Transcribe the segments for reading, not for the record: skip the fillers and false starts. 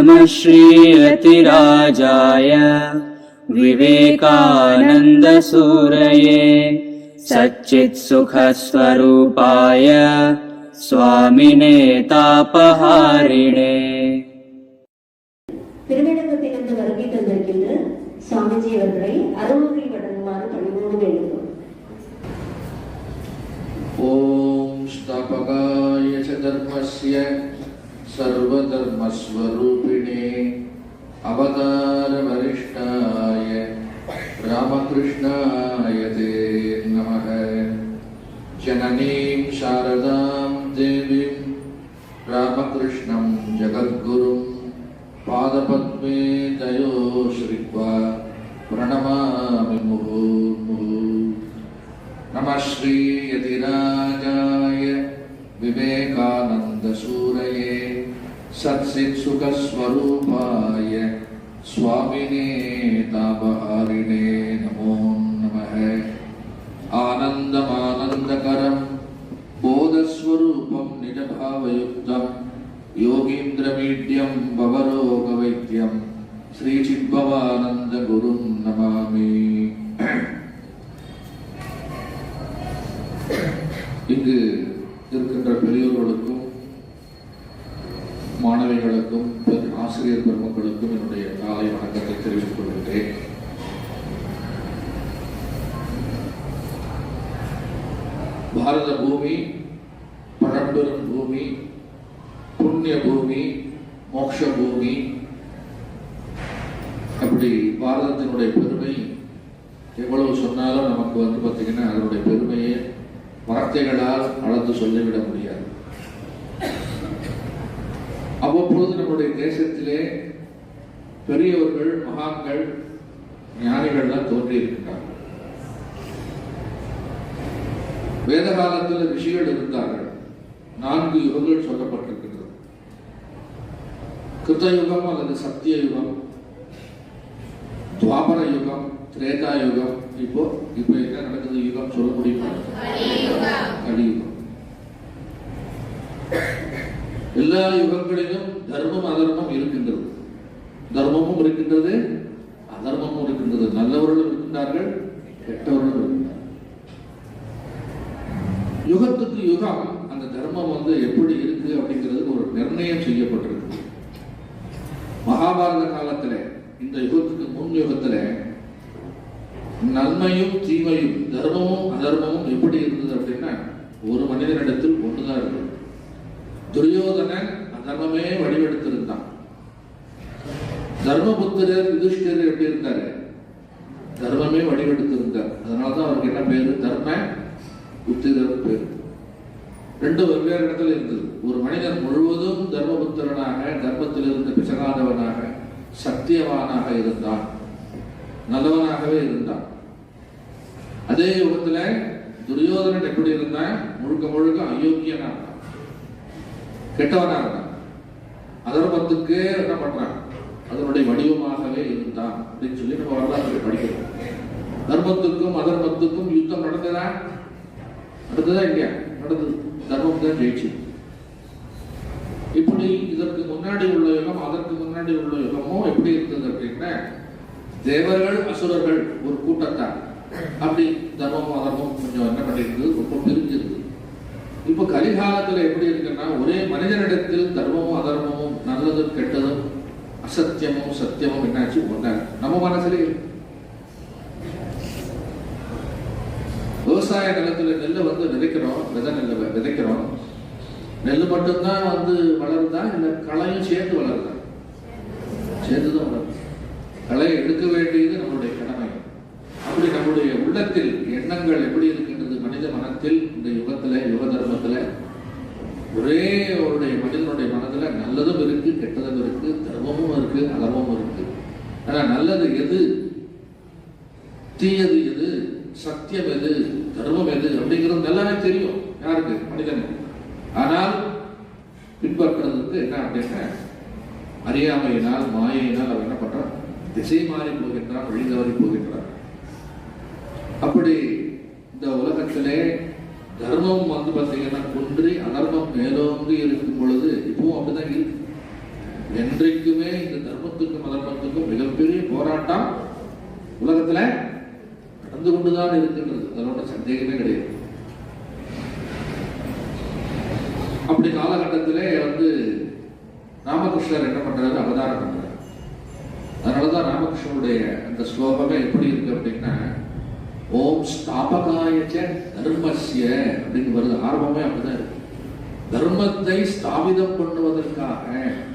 नमः श्रीयतिराजाय विवेकानन्दसूरये सच्चित्सुखस्वरूपाय स्वामिने तापहारिणे. திருவிடங்கத்திலிருந்து வருகை தந்திருக்கின்ற சுவாமிஜி அவர்களை அருள்முறை வழங்குமாறு பணிவோடு வேண்டுகிறோம். ஓம் ஸ்தாபகாய ச தர்மஸ்ய சர்வதர்மஸ்வரூபிணே அவதார வரிஷ்டாய ராமகிருஷ்ணாய தே நமः. ஜனனீம் சாரதாம் தேவீம் ராமகிருஷ்ணம் ஜகத்குரும் பாதபத்மே தயோ ஸ்ரீத்வா பிரணமாமி முहुर्मुहुः. நமः ஸ்ரீ யதிராஜாய விவேகானந்தசூரயே சத்சித்சுகஸ்வரூபாய स्वामिने तापहारिणे नमो नमः. आनन्दमानन्दकरं बोधस्वरूपं निजभावयुक्तं योगीन्द्रमीड्यं भवरोगवैद्यं श्रीचिद्भवानन्दगुरुं नमामि. இங்கு இருக்கின்ற பெரியோர்களுக்கும் மாணவிகளுக்கும் ஆசிரியர் பெருமக்களுக்கும் என்னுடைய காலை வணக்கத்தை தெரிவித்துக் கொள்கின்றேன். பாரத பூமி பழம்பெரும் பூமி, புண்ணிய பூமி, மோட்ச பூமி. அப்படி பாரதத்தினுடைய பெருமை எவ்வளவு சொன்னாலும் நமக்கு பார்த்தீங்கன்னா அதனுடைய பெருமையை வார்த்தைகளால் அளந்து சொல்லிவிட முடியாது. அவ்வப்போது நம்முடைய தேசத்திலே பெரியவர்கள், மகான்கள், ஞானிகள்லாம் தோன்றி இருக்கின்றார்கள். வேத காலத்தில் ரிஷிகள் இருந்தார்கள். 4 யுகங்கள் சொல்லப்பட்டிருக்கின்றது. கிருத்தயுகம் அல்லது சத்திய யுகம், துவாபர யுகம், திரேதா யுகம். இப்போ என்ன நடக்குது யுகம் சொல்ல முடியுமா? கலியுகம். எல்லா யுகங்களிலும் தர்மம் அதர்மம் இருக்கின்றது. தர்மமும் இருக்கின்றது, அதர்மமும் இருக்கின்றது. நல்லவர்களும் இருக்கின்றார்கள், கெட்டவர்களும் இருக்கின்றார்கள். யுகத்துக்கு யுகம் அந்த தர்மம் எப்படி இருக்கு அப்படிங்கிறதுக்கு ஒரு நிர்ணயம் செய்யப்பட்டிருக்கு. மகாபாரத காலத்துல, இந்த யுகத்துக்கு முன் யுகத்துல நன்மையும் தீமையும், தர்மமும் அதர்மமும் எப்படி இருந்தது அப்படின்னா ஒரு மனிதனிடத்தில் ஒன்றுதான் இருந்தது. துரியோதனன் அதர்மமே வடிவெடுத்திருந்தான். தர்மபுத்திரர் யுதிஷ்டிரர் எப்படி இருந்தாரு? தர்மமே வடிவெடுத்திருந்தார். அதனாலதான் அவருக்கு என்ன பேரு? தர்ம புத்திரர் பேரு. 2 வெவ்வேறு இடத்துல இருந்தது. ஒரு மனிதன் முழுவதும் தர்மபுத்திரனாக, தர்மத்திலிருந்து பிசகாதவனாக, சத்தியவானாக இருந்தான், நல்லவனாகவே இருந்தான். அதே யுகத்துல துரியோதனன் எப்படி இருந்தான்? முழுக்க முழுக்க அயோக்கியனா இருந்தான், கெட்டவனா இருந்தான். அதர்மத்துக்கு என்ன பண்றான்? அதனுடைய வடிவமாகவே இருந்தான் அப்படின்னு சொல்லி நம்ம வரலாற்றை படிக்கிறோம். தர்மத்துக்கும் அதர்மத்துக்கும் யுத்தம் நடந்ததா? நடந்ததா இல்லையா? நடந்தது. தர்மம் தான் ஜெயிச்சு. இப்படி இதற்கு முன்னாடி உள்ள யுகம், அதற்கு முன்னாடி உள்ள யுகமும் எப்படி இருந்தது அப்படின்னா தேவர்கள் அசுரர்கள் ஒரு கூட்டத்தார். அப்படி தர்மமும் அதர்மமும் கொஞ்சம் என்ன பண்ணிருந்தது? ரொம்ப பிரிஞ்சிருந்தது. இப்ப கலிகாலத்துல எப்படி இருக்குன்னா ஒரே மனிதனிடத்தில் தர்மமும் அதர்மமும், நல்லதும் கெட்டதும், அசத்தியமும் சத்தியமும் என்னாச்சு? ஒன்னா நம்ம மனசுல. விவசாய நிலத்துல நெல்லை விதைக்கிறோம், நெல்லை விதைக்கிறோம். நெல் மட்டும்தான் வளருதா இல்ல களையும் சேர்ந்து வளருதா? சேர்ந்துதான் வளருது. களையை எடுக்க வேண்டியது நம்மளுடைய கடமை. அப்படி நம்முடைய உள்ளத்தில் எண்ணங்கள் எப்படி இருக்கின்றது? மனித மனத்தில் இந்த யுகத்துல, யுக தர்மத்துல ஒரே அவருடைய மனிதனுடைய மனதுல நல்லதும் இருக்கு, கெட்டதும் இருக்கு, தர்மமும் இருக்கு, அதர்மமும் இருக்கு. ஆனா நல்லது எது, தீயது எது, சத்தியம் எது, தர்மம் எது அப்படிங்கிறது நல்லாவே தெரியும். யாருக்கு? மனிதனுக்கு. ஆனால் பின்பற்றுறதுக்கு என்ன அப்படின்னா அறியாமையினால், மாயையினால் அவர் என்ன பண்றார்? திசை மாறி போகின்றார், வழி தவறி போகின்றார். அப்படி இந்த உலகத்திலே தர்மம் பார்த்தீங்கன்னா குன்றி அதர்மம் மேலோங்கி இருக்கும் பொழுது இப்பவும் அப்படிதான் இருக்கு. என்றைக்குமே இந்த தர்மத்துக்கும் அதர்மத்துக்கும் மிகப்பெரிய போராட்டம் உலகத்துல நடந்து கொண்டுதான் இருக்கின்றது. அதோட சந்தேகமே கிடையாது. அப்படி காலகட்டத்திலே ராமகிருஷ்ணர் என்ன பண்றாரு, அவதாரம் பண்றாரு. அதனாலதான் ராமகிருஷ்ணனுடைய அந்த ஸ்லோகமே எப்படி இருக்கு அப்படின்னா, ஓம் ஸ்தாபகாயச்ச தர்மஸ்ய அப்படின்னு வருது. ஆரம்பமே அப்படிதான் இருக்கு. தர்மத்தை ஸ்தாபிதம் பண்ணுவதற்காக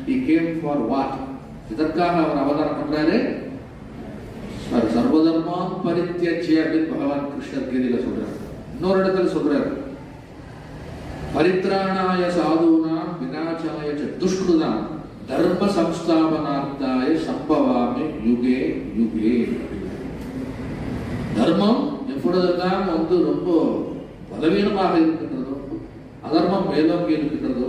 he came for what? இதற்காக அவர் அவதாரம் பண்றாரு. சர்வதர்மான் பரித்யஜ்ய அப்படின்னு பகவான் கிருஷ்ணர் கீதையில சொல்றாரு. இன்னொரு இடத்துல சொல்றாரு, பரித்ராணாய சாதுனாம் விநாசாய துஷ்கிருதாம் தர்ம சம்ஸ்தாபனார்த்தாய சம்பவாமி யுகே யுகே. தர்மம் எப்பொழுதெல்லாம் ரொம்ப பலவீனமாக இருக்கின்றதோ, அதர்மம் மேலோங்கி இருக்கின்றதோ,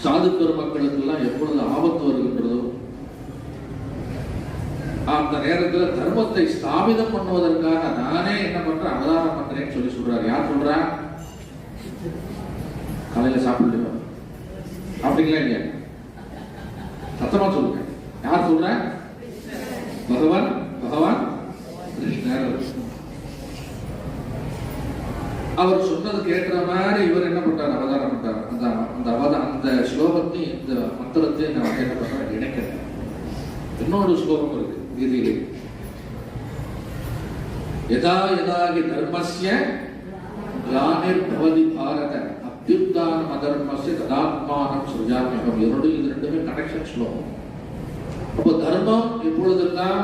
சாது பெருமக்களுக்கு எல்லாம் எப்பொழுது ஆபத்து வருகின்றதோ, அந்த நேரத்தில் தர்மத்தை ஸ்தாபிதம் பண்ணுவதற்காக நானே என்ன பண்றேன், அவதாரம் பண்றேன்னு சொல்லி சொல்றாரு. யார் சொல்றா? காலையில சாப்பிடலையோ அப்படிங்களா இல்லையா? சத்தமா சொல்லுங்க. யார் சொல்ற? பகவான் கிருஷ்ணர். அவர் சொன்னது கேட்கிற மாதிரி இவர் என்ன பண்றாரு, அவதாரம் பண்றாரு. அந்த ஸ்லோகத்தை இந்த மந்திரத்தை நான் என்ன பண்றேன், இணைக்கிறேன். இன்னொரு ஸ்லோகம் இருக்கு கீதையிலே, யதா யதாகி தர்மஸ்ய கிளானிர் பவதி பாரத அத்யுத்தானம் அதர்மஸ்ய ததாத்மானம் சுஜாமியம். இது ரெண்டுமே கனெக்ஷன் ஸ்லோகம். அப்போ தர்மம் எப்பொழுதெல்லாம்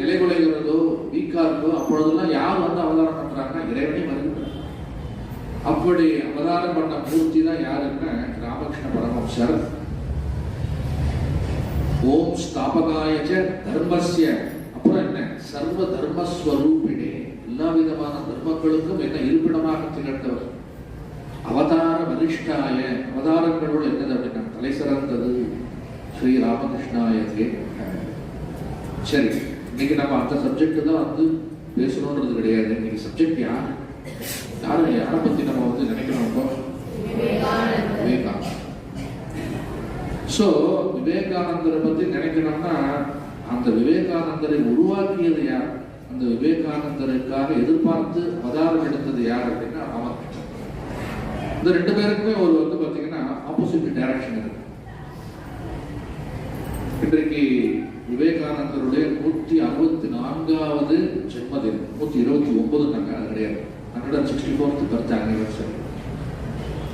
நிலைகுலைகிறதோ, வீக்கா இருக்கோ, அப்பொழுதெல்லாம் யார் அவதாரம் பண்றாங்கன்னா இறைவனே வருகிறார். அப்படி அவதாரம் பண்ண மூர்த்தி தான் யாருன்னா ராமகிருஷ்ண பரமஹம்சர். ஓம் ஸ்தாபகாயச்ச தர்மஸ்ய, அப்புறம் என்ன, சர்வ தர்மஸ்வரூபிணே, எல்லா விதமான தர்மங்களுக்கும் என்ன இருப்பிடமாக திகழ்ந்தவர். அவதார வரிஷ்டாய, அவதாரங்களோடு என்னது அப்படின்னா தலை சிறந்தது ஸ்ரீ ராமகிருஷ்ணாயத்தே. சரி, இன்னைக்கு நம்ம அந்த சப்ஜெக்ட் தான் பேசணுன்றது கிடையாது. இன்னைக்கு சப்ஜெக்ட் யாரை பத்தி நம்ம நினைக்கணும்? விவேகானந்தர். சோ விவேகானந்தரை பத்தி நினைக்கணும்னா, அந்த விவேகானந்தரை உருவாக்கியது யார், அந்த விவேகானந்தருக்காக எதிர்பார்த்து அவதாரம் எடுத்தது யார் அப்படின்னா ராமகிருஷ்ணன். இந்த ரெண்டு பேருக்குமே ஒரு பாத்தீங்கன்னா ஆப்போசிட் டைரக்ஷன் இருக்கு. இன்றைக்கு விவேகானந்தருடைய 164வது ஜென்மதினம், 129 அது கிடையாது, 164th பர்த் ஆனிவர்சரி.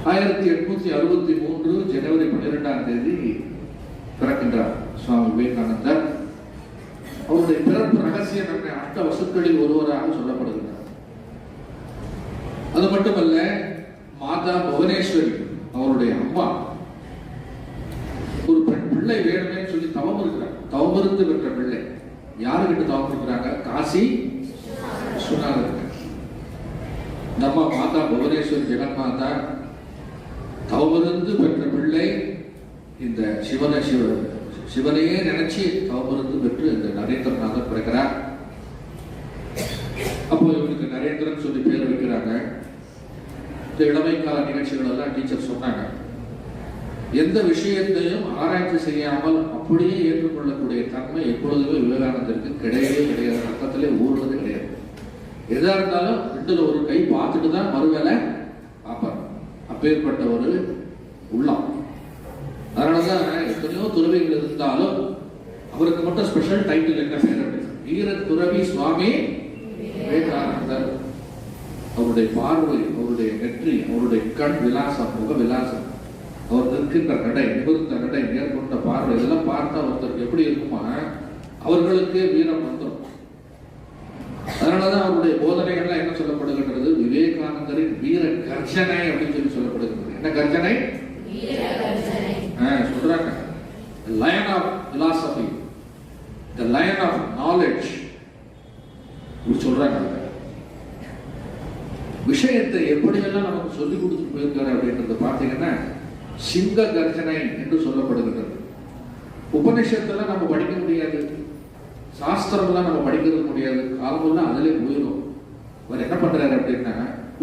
1863 ஜனவரி 12ஆம் தேதி பிறக்கின்றார் சுவாமி விவேகானந்தர். அவருடைய பிறப்பு ரகசியம் என்ன, 8 வசுக்களில் ஒருவராக சொல்லப்படுகிறார். அது மட்டுமல்ல, மாதா புவனேஸ்வரி அவருடைய அம்மா ஒரு பெண் பிள்ளை வேணுமே சொல்லி தவம் இருக்கிறார். தவம் இருந்து பெற்ற பிள்ளை. யாருக்கிட்ட தவம் இருக்கிறாங்க? காசி விஸ்வநாதர். நம்ம மாதா புவனேஸ்வரி ஜெகன்மாதா தவமிருந்து பெற்ற பிள்ளை. இந்த சிவனையே நினைச்சு தவமிருந்து பெற்று இந்த நரேந்திரநாதர் பிறக்கிறார். அப்போ இவருக்கு நரேந்திரன் சொல்லி பேர் வைக்கிறாங்க. இந்த இளமை கால நிகழ்ச்சிகள் எல்லாம் டீச்சர் சொன்னாங்க, எந்த விஷயத்தையும் ஆராய்ச்சி செய்யாமல் அப்படியே ஏற்றுக்கொள்ளக்கூடிய தன்மை எப்பொழுதுமே விவேகானந்தருக்கு கிடையவே கிடையாது. ரத்தத்திலே ஊறுவது கிடையாது. எதா இருந்தாலும் ரெண்டுல ஒரு கை பார்த்துட்டு தான் மறுவேளை பார்ப்பார். அப்பேற்பட்ட ஒரு உள்ளம். அதனாலதான் எத்தனையோ துறவிகள் இருந்தாலும் அவருக்கு மட்டும் ஸ்பெஷல் டைட்டில் என்ன பேர் அப்படின்னு, வீர துறவி சுவாமி விவேகானந்தர். அவருடைய பார்வை, அவருடைய நெற்றி, அவருடைய கண் விலாசம், முக விலாசம், அவர் நிற்கின்ற நடை, நிமிர்ந்த நடை, நேர்கொண்ட பார்வை, இதெல்லாம் பார்த்தா ஒருத்தருக்கு எப்படி இருக்குமா, அவர்களுக்கு வீரம் வந்துடும். அதனாலதான் அவருடைய போதனைகள்லாம் என்ன சொல்லப்படுகின்றது, விவேகானந்தரின் வீர கர்ஜனை அப்படின்னு சொல்லி சொல்லப்படுகின்றது. என்ன கர்ஜனை சொல்றாங்க? Lion of philosophy, the lion of knowledge சொல்றாங்க. விஷயத்தை எப்படியெல்லாம் நமக்கு சொல்லிக் கொடுத்துட்டு போயிருக்காரு அப்படின்றத பார்த்தீங்கன்னா சிங்க கர்ஜனை என்று சொல்லப்படுகின்றது. உபநிஷத்துல நம்ம படிக்க முடியாது, சாஸ்திரம்லாம் நம்ம படிக்கிறது முடியாது, காலமெல்லாம் அதிலே போயிடும். அவர் என்ன பண்றாரு அப்படின்னா,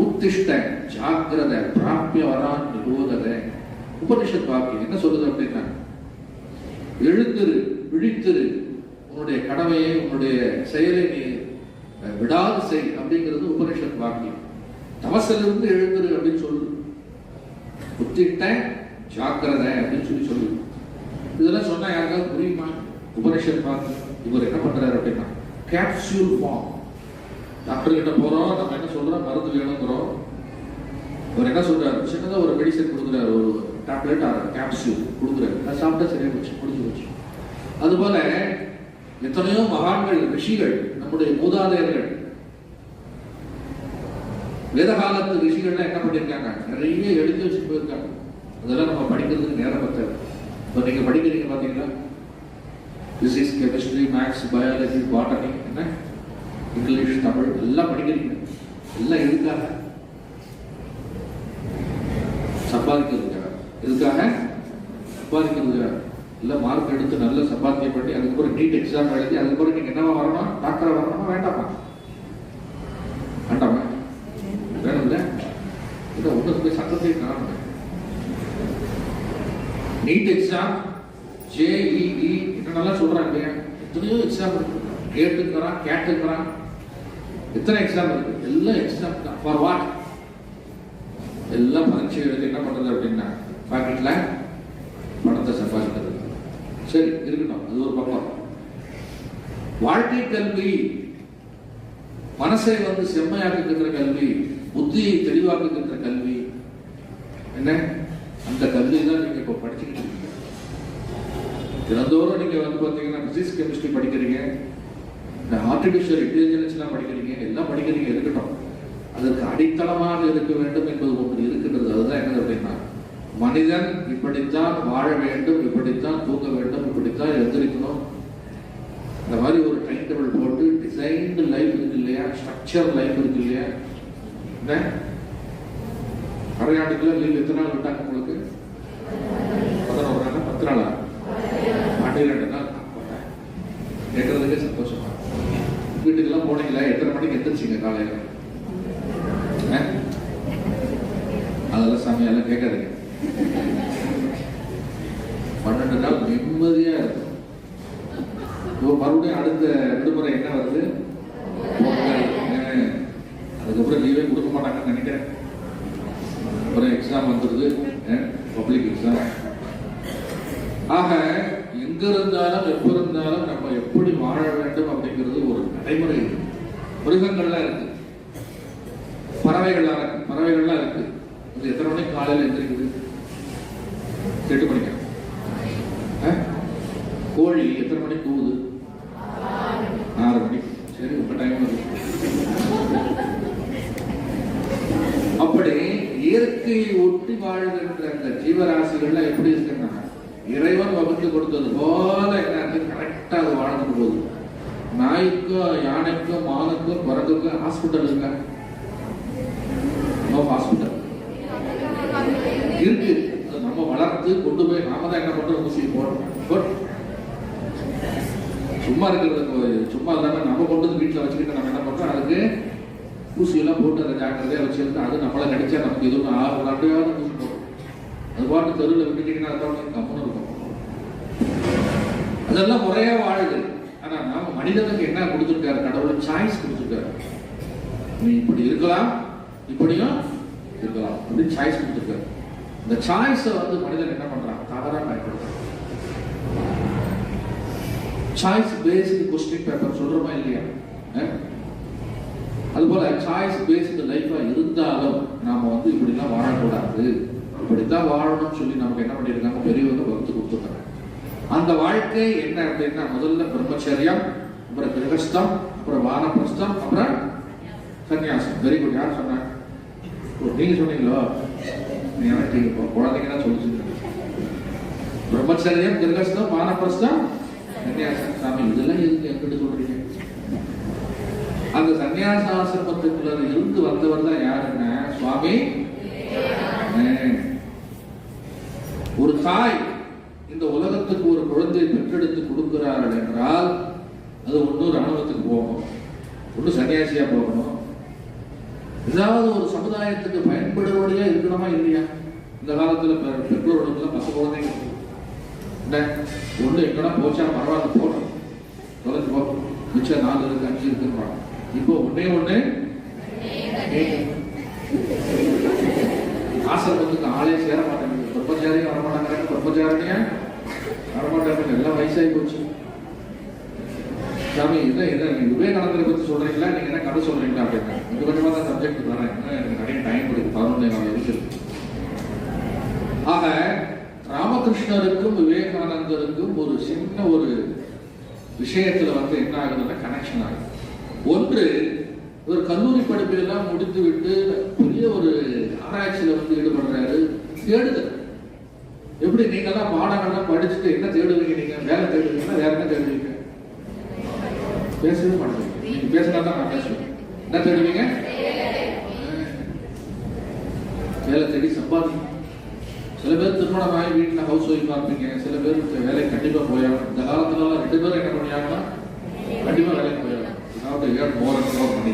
உத்திஷ்ட ஜாக்கிரத பிராபிய வரான் நிரோதத. உபனிஷத் வாக்கியம் என்ன சொல்லுது அப்படின்னா, எழுந்திரு, விழித்திரு, உன்னுடைய கடமையை உன்னுடைய செயலை நீ விடாது செய் அப்படிங்கிறது உபனிஷத் வாக்கியம். தவசிலிருந்து எழுந்திரு அப்படின்னு சொல்லு, புத்திட்டேன் ஜாக்கிரதை அப்படின்னு சொல்லு. இதெல்லாம் சொன்னா யாருக்காவது புரியுமா? உபனிஷத் வாக்கியம். இவர் என்ன பண்றாரு அப்படின்னா கேப்சூல் ஃபார்ம். டாக்டர் கிட்ட போறோம், நம்ம என்ன சொல்றோம், மருந்து வேணுங்கிறோம். அவர் என்ன சொல்றாரு, சின்னதா ஒரு மெடிசன் கொடுக்குறாரு, ஒரு டேப்லெட் கேப்சூல் கொடுக்குறாரு, அதை சாப்பிட்டா சரியா போச்சு, முடிஞ்சு போச்சு. அதுபோல எத்தனையோ மகான்கள், ரிஷிகள், நம்முடைய மூதாதையர்கள், வேதகாலத்து ரிஷிகள்லாம் என்ன பண்ணியிருக்காங்க, நிறைய எழுதி வச்சு போயிருக்காங்க. அதெல்லாம் நம்ம படிக்கிறதுக்கு நேரம் பத்தாது. இப்போ நீங்க படிக்கிறீங்க பாத்தீங்களா, physics, chemistry, maths, biology, botany, என்ன இங்கிலீஷ், தமிழ் எல்லாம் படிக்கிறீங்க. எல்லாம் எதுக்காக? சம்பாதிக்கிறதுக்காக. எதுக்காக? சம்பாதிக்கிறதுக்காக. எல்லாம் மார்க் எடுத்து நல்ல சம்பாத்தியம் பண்ணி அதுக்கப்புறம் நீட் எக்ஸாம் எழுதி அதுக்கப்புறம் நீங்க என்னவா வரணும், டாக்டரா வரணுமா வேண்டாமா? வேண்டாமா? வேணும்ல? இதை ஒன்று போய் சட்டத்தை காணுங்க. நீட் எக்ஸாம், ஜேஇஇ என்னென்னலாம் சொல்றாங்க இல்லையா, எத்தனையோ எக்ஸாம் இருக்கு. கேட்டுக்கிறான், கேட்டுக்கிறான், எத்தனை எக்ஸாம் இருக்கு. எல்லாம் எக்ஸாம் தான். For what? எல்லாம் பரீட்சை எழுதி என்ன பண்றது அப்படின்னா பாக்கெட்ல பணத்தை சம்பாதிக்கிறது. சரி இருக்கட்டும், அது ஒரு பக்கம். வாழ்க்கை கல்வி மனசை வந்து செம்மையாக்குகின்ற கல்வி, புத்தியை தெளிவாக்குகின்ற கல்வி என்ன, அந்த கல்வி தான் நீங்க இப்ப படிச்சுக்கிட்டு இருக்கீங்க. தினந்தோறும் நீங்க வந்து பாத்தீங்கன்னா பிசிக்ஸ், கெமிஸ்ட்ரி படிக்கிறீங்க, ஆர்டிபிஷியல் இன்டெலிஜென்ஸ் படிக்கிறீங்க, எல்லாம் படிக்கிறீங்க. இருக்கட்டும், அதற்கு அடித்தளமாக இருக்க வேண்டும் என்பது ஒன்று இருக்கின்றது. அதுதான் என்னது அப்படின்னா, மனிதன் இப்படித்தான் வாழ வேண்டும், இப்படித்தான் தூங்க வேண்டும், இப்படித்தான் எந்திரிக்கணும். இந்த மாதிரி ஒரு டைம் டேபிள் போட்டு டிசைன்டு லைஃப் இருக்கு இல்லையா, ஸ்ட்ரக்சர் லைஃப் இருக்கு இல்லையா. அரையாண்டுக்குள்ள லீவ் எத்தனை நாள் விட்டாங்க உங்களுக்கு? 11 நாள், 10 நாளா? 12 நாள். கேட்கறதுக்கே சந்தோஷமா. வீட்டுக்கெல்லாம் போனீங்களா? எத்தனை மணிக்கு எந்திரிச்சிங்க காலையில? அதெல்லாம் சமையெல்லாம் கேட்காதீங்க. 12 நாள் நிம்மதியா இருக்கும். இப்போ மறுபடியும் அடுத்த விடுமுறை என்ன வருது? அதுக்கப்புறம் லீவே கொடுக்க மாட்டாங்கன்னு நினைக்கிறேன். அப்புறம் எக்ஸாம் வந்துடுது, பப்ளிக் எக்ஸாம். ஆக எங்க இருந்தாலும் எப்ப இருந்தாலும் நம்ம எப்படி வாழ வேண்டும் அப்படிங்கிறது ஒரு நடைமுறை. மிருகங்கள்லாம் இருக்கு, பறவைகள்லாம் இருக்கு. அது எத்தனை மணிக்கு காலையில் எந்திரிக்குது? 8 மணிக்கு. கோழி எத்தனை மணிக்கு கூவுது? 6 மணிக்கு. சரி, உங்க டைம் இருக்கு. அப்படி இயற்கையை ஒட்டி வாழ்கின்ற அந்த ஜீவராசிகள்லாம் எப்படி இருக்குன்னா, இறைவன் வகுத்து கொடுத்தது போல என்ன கரெக்டா அது வாழ்ந்துட்டு போகுது. நாய்க்கும், யானைக்கும், மானுக்கும், குரங்குக்கும் ஹாஸ்பிட்டல் இருக்கா? ஹாஸ்பிட்டல் இருக்கு. நம்ம வளர்த்து கொண்டு போய் நாம தான் என்ன பண்றோம், ஊசி போடுறோம். சும்மா இருக்கிறது சும்மா இல்லாம நம்ம கொண்டு வந்து வீட்டுல வச்சுக்கிட்டு நம்ம என்ன பண்றோம், அதுக்கு ஊசியெல்லாம் போட்டு அதை ஜாக்கிரதையா வச்சிருந்து அது நம்மளை கிடைச்சா நமக்கு எதுவும் அப்படியாவது ஊசி போடும். அது பாட்டு தெருவில் விட்டுட்டீங்கன்னா அதான் கம்முன்னு இருக்கும். அதெல்லாம் முறையா வாழுது. ஆனா நாம மனிதனுக்கு என்ன கொடுத்துருக்காரு, கடவுள் சாய்ஸ் கொடுத்துருக்காரு. நீ இப்படி இருக்கலாம், இப்படியும் இருக்கலாம் அப்படின்னு சாய்ஸ் கொடுத்துருக்காரு. இந்த சாய்ஸை வந்து மனிதன் என்ன பண்றான், தவறா பயன்படுத்துறான். சாய்ஸ் பேஸ்டு கொஸ்டின் பேப்பர் சொல்றோமா இல்லையா? அதுபோல சாய்ஸ் பேஸ்டு லைஃபா இருந்தாலும் நாம வந்து இப்படிலாம் வாழக்கூடாது, இப்படித்தான் வாழணும்னு சொல்லி நமக்கு என்ன பண்ணிருக்காங்க, பெரியவங்க வகுத்து கொடுத்துருக்காங்க. அந்த வாழ்க்கை என்ன அப்படின்னா, முதல்ல பிரம்மச்சரியம், அப்புறம் கிரகஸ்தம், அப்புறம் வானப்பிரஸ்தம், அப்புறம் சன்னியாசம். Very good. யார் சொன்னாங்க? நீங்க சொன்னீங்களோ? எனக்கு குழந்தைங்கன்னா சொல்லிச்சு. பிரம்மச்சரியம், கிரகஸ்தம், வானப்பிரஸ்தம், சன்னியாசம். சாமி இதெல்லாம் எதுக்கு என்கிட்ட சொல்றீங்க? அந்த சன்னியாசாசிரமத்துக்குள்ள இருந்து வந்தவர் தான் யாருன்னா சுவாமி. ஒரு தாய் இந்த உலகத்துக்கு ஒரு குழந்தையை பெற்றெடுத்து கொடுக்கிறார்கள் என்றால் அது ஒன்னொரு அனுபவத்துக்கு போகணும், ஒன்று சன்னியாசியா போகணும், ஏதாவது ஒரு சமுதாயத்துக்கு பயன்படுவதையா இருக்கணுமா இல்லையா? இந்த காலத்துல பெற்றோர்களுக்கு 10 குழந்தைங்க ஒண்ணு எங்கன்னா போச்சா பரவாயில்ல போட்டோம் தொலைஞ்சு போ, மிச்சம் 4 இருக்கு 5 இருக்குன்னு. இப்போ ஒண்ணு ஆசிரமத்துக்கு ஆளே சேர மாட்டேங்குது. பிரம்மச்சாரியும் வரமாட்டாங்க, பிரம்மச்சாரணியா வரமாட்டாங்க, எல்லாம் வயசாகி போச்சு. சாமி இதை விவேகானந்தரை பத்தி சொல்றீங்களா, நீங்க என்ன கதை சொல்றீங்களா அப்படின்னா, இது கொஞ்சமா தான் சப்ஜெக்ட் தரேன், எனக்கு நிறைய டைம் கொடுக்கு, 11 நாள் இருக்குது. ஆக ராமகிருஷ்ணருக்கும் விவேகானந்தருக்கும் ஒரு சின்ன ஒரு விஷயத்துல என்ன ஆகுதுன்னா கனெக்ஷன் ஆகுது. ஒன்று, ஒரு கல்லூரி படிப்பெல்லாம் முடித்து விட்டு பெரிய ஒரு ஆராய்ச்சியில ஈடுபடுறாரு. தேடுதல் எப்படி, நீங்க எல்லாம் பாடங்கள்லாம் படிச்சுட்டு என்ன தேடுவீங்க? நீங்க வேலை தேடுவீங்கன்னா வேற என்ன தேடுவீங்க? பேசவே மாட்டேங்க. நீங்க பேசினா தான் நான் பேசுவேன். என்ன தேடுவீங்க? வேலை தேடி சம்பாதிக்கும். சில பேர் திருமணம் ஆகி வீட்டில் ஹவுஸ் ஒய்ஃபா இருப்பீங்க, சில பேர் வேலை கண்டிப்பா போயாகும். இந்த காலத்துல 2 பேரும் என்ன பண்ணியாங்கன்னா கண்டிப்பா வேலைக்கு போயாகும். பண்ணி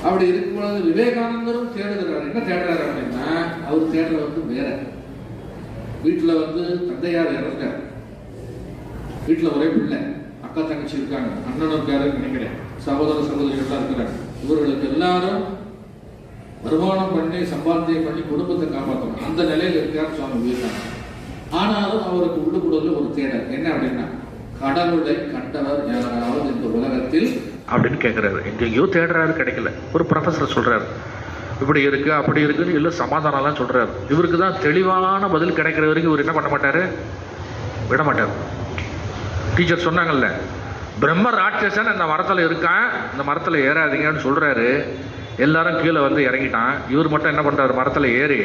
அப்படி இருக்கும்போது விவேகானந்தரும் தேடுகிறார். என்ன தேடுறாரு அப்படின்னா, அவர் தேடுறது வேற. வீட்டுல தந்தையார் இறந்தார், வீட்டுல ஒரே பிள்ளை, அக்கா தங்கச்சி இருக்காங்க, அண்ணன் இருக்காருன்னு நினைக்கிறேன், சகோதர சகோதரிகள் இருக்கிறாங்க. இவர்களுக்கு எல்லாரும் வருமானம் பண்ணி சம்பாத்தியம் பண்ணி குடும்பத்தை காப்பாற்றணும். அந்த நிலையில இருக்கார் சுவாமி விவேகானந்தர். ஆனாலும் அவருக்கு உள்ளுக்குள்ள ஒரு தேடல் என்ன அப்படின்னா, கடவுளை கண்டவர் யாராவது இந்த உலகத்தில் அப்படின்னு கேட்கிறாரு. எங்கெங்கயோ தேடுறாரு, கிடைக்கல. ஒரு ப்ரொஃபஸர் சொல்றாரு இப்படி இருக்கு அப்படி இருக்குன்னு இல்லை சமாதானம்லாம் சொல்றாரு. இவருக்கு தான் தெளிவான பதில் கிடைக்கிற வரைக்கும் இவர் என்ன பண்ண மாட்டாரு, விட மாட்டார். டீச்சர் சொன்னாங்கல்ல, பிரம்ம ராட்சசன் அந்த மரத்துல இருக்கான், இந்த மரத்துல ஏறாதீங்கன்னு சொல்றாரு. எல்லாரும் கீழே இறங்கிட்டான். இவர் மட்டும் என்ன பண்றாரு, மரத்துல ஏறி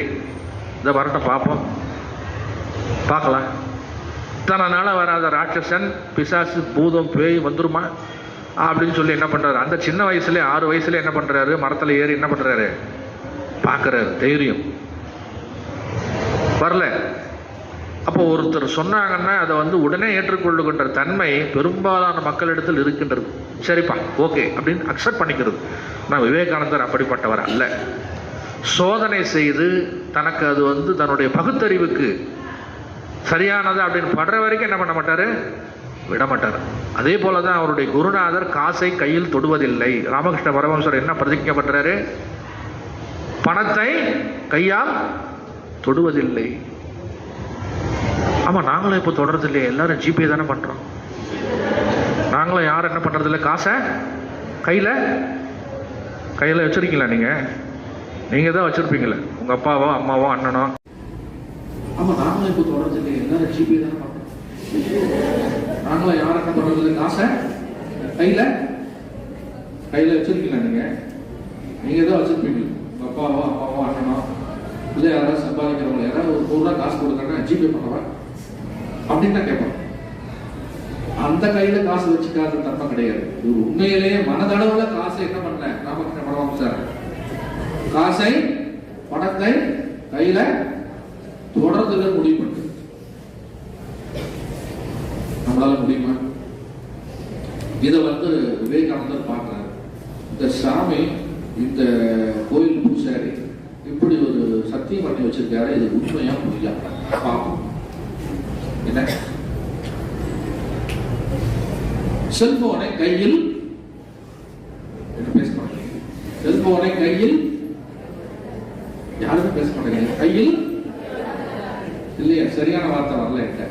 இந்த மரத்தை பார்ப்போம், பார்க்கலாம். தனால வராத ராட்சசன் பிசாசு பூதம் பேய் வந்துருமா அப்படின்னு சொல்லி என்ன பண்றாரு, அந்த சின்ன வயசுல 6 வயசுல என்ன பண்றாரு, மரத்துல ஏறி என்ன பண்றாரு, பார்க்கறாரு. தைரியம் வரல. அப்போ ஒருத்தர் சொன்னாங்கன்னா அதை உடனே ஏற்றுக்கொள்ளுகின்ற தன்மை பெரும்பாலான மக்களிடத்தில் இருக்கின்றது. சரிப்பா ஓகே அப்படின்னு அக்செப்ட் பண்ணிக்கிறது. நான் விவேகானந்தர் அப்படிப்பட்டவர் அல்ல. சோதனை செய்து தனக்கு அது தன்னுடைய பகுத்தறிவுக்கு சரியானது அப்படின்னு படுற வரைக்கும் என்ன பண்ண மாட்டாரு, விட மாட்டார். அதே போலதான் அவருடைய குருநாதர் காசை கையில் தொடுவதில்லை. ராமகிருஷ்ண பரமஹம்சர் என்ன பிரதிஜை பண்றாரு, பணத்தை கையால் தொடுவதில்லை. ஆமா, நாங்களும் இப்போ தொடர்றது இல்லையே, எல்லாரும் ஜிபே தானே பண்றோம். நாங்களும் யாரும் என்ன பண்றது இல்லை, காசை கையில வச்சிருக்கீங்களா? நீங்க தான் வச்சிருப்பீங்களே, உங்க அப்பாவோ அம்மாவோ அண்ணனோ. ஆமா, நாங்களும் இப்போ தொடர்றது இல்லையே, எல்லாரும் ஜிபே தானே பண்றோம். நாங்களும் யாரும் என்ன பண்றது இல்லை, காசை கையில வச்சிருக்கீங்களா? நீங்க தான் வச்சிருப்பீங்க, உங்க அப்பாவோ அம்மாவோ அண்ணனோ இல்லை யாராவது சம்பாதிக்கிறவங்க யாராவது ஒரு 100 ரூபா காசு கொடுத்தாங்கன்னா ஜிபே பண்ணுவா அப்படின்னு தான் கேட்பாங்க. அந்த கையில காசு வச்சுக்காத தப்பம் கிடையாது. இது உண்மையிலேயே மனதளவுல காசை என்ன பண்ண ராமகிருஷ்ண பரமஹம்சர், காசை பணத்தை கையில தொடர்றதுல முடிவு பண்ணு. நம்மளால முடியுமா? இதை விவேகானந்தர் பார்க்கிறார். இந்த சாமி, இந்த கோயில் பூசாரி இப்படி ஒரு சத்தியம் பண்ணி வச்சிருக்காரு, இது உண்மையா பொய்யா பார்ப்போம். என்ன, செல்போனை கையில் என்ன பேச மாட்டேங்க, செல்போனை கையில் யாருமே பேச மாட்டேங்க, கையில் இல்லையா, சரியான வார்த்தை வரல.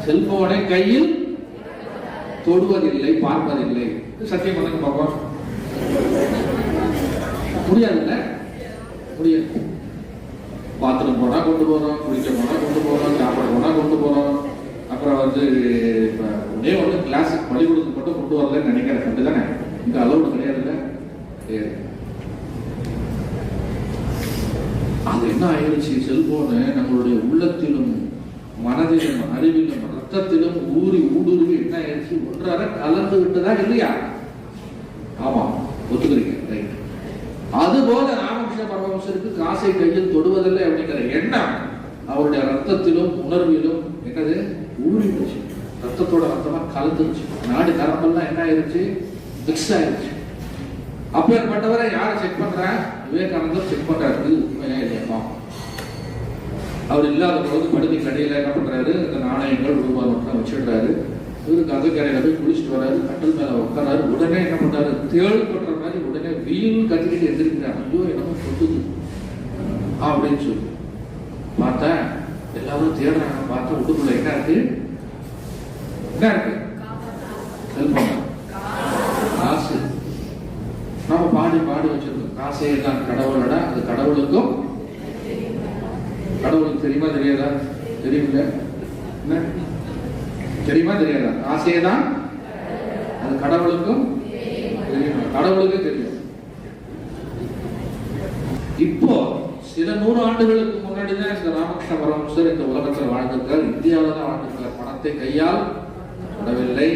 செல்போனை கையில் தொடுவதில்லை, பார்ப்பதில்லை. சத்தியம் பண்ணுங்க பார்ப்போம். முடியாதுல்ல, முடியாது. பாத்ரூம் போனா கொண்டு போறோம், குளிக்க போனா கொண்டு போறோம், சாப்பிட போனா கொண்டு போறோம். அப்புறம் ஒரே கிளாஸ் பள்ளிக்கூடத்துக்கு மட்டும் கொண்டு வரலன்னு நினைக்கிறேன். அப்படிதானே? இங்க அலௌடு கிடையாதுல்ல. அது என்ன ஆயிடுச்சு, செல்போனு நம்மளுடைய உள்ளத்திலும் மனதிலும் அறிவிலும் ரத்தத்திலும் ஊடுருவி என்ன ஆயிடுச்சு, ஒன்றார கலந்து விட்டதா இல்லையா? ஆமா, ஒத்துக்கிறீங்க. அதுபோல ராமகிருஷ்ண பரமஹம்சருக்கு காசை கையில் தொடுவதில்லை அப்படிங்கிற எண்ணம் அவருடைய ரத்தத்திலும் உணர்விலும் என்னது ஊறிடுச்சு. ரத்தத்தோட ரத்தமா கலந்துருச்சு. நாடு நரம்பெல்லாம் என்ன ஆயிடுச்சு, மிக்ஸ் ஆயிடுச்சு. அப்பேற்பட்டவரை யாரை செக் பண்ற, விவேகானந்தர் செக் பண்றாரு. உண்மையா இல்லையா? அவர் இல்லாத போது படுக்கை கடையில் என்ன பண்றாரு, இந்த நாணயங்கள் ரூபாய் மட்டும் வச்சிடுறாரு. இவரு கங்கைக்கரையில போய் குளிச்சுட்டு வராரு, கட்டல் மேல உட்காராரு. உடனே என்ன பண்றாரு, தேள் பண்ற மாதிரி உடனே வீல் கத்திக்கிட்டு எந்திரிக்கிறார். ஐயோ என்னமோ கொட்டுது அப்படின்னு சொல்லி பார்த்தா எல்லாரும் தேடுறாங்க. பார்த்தா உடுப்புல என்ன இருக்கு, என்ன இருக்கு, செல்போன், காசு. நம்ம பாடி வச்சிருக்கோம், காசே தான் கடவுளடா. அது கடவுளுக்கும், கடவுளுக்கு தெரியுமா தெரியாதா? தெரியுமில்ல, என்ன தெரியுமா தெரியாதா? காசே தான் அது கடவுளுக்கும் தெரியும், கடவுளுக்கு தெரியும். இப்போ சில 100 ஆண்டுகளுக்கு முன்னாடி தான் இந்த ராமகிருஷ்ண பரமஹம்சர் இந்த உலகத்தில் வாழ்ந்திருக்கார். இந்தியாவில் தான் வாழ்ந்திருக்கார். பணத்தை கையால் தொடவில்லை.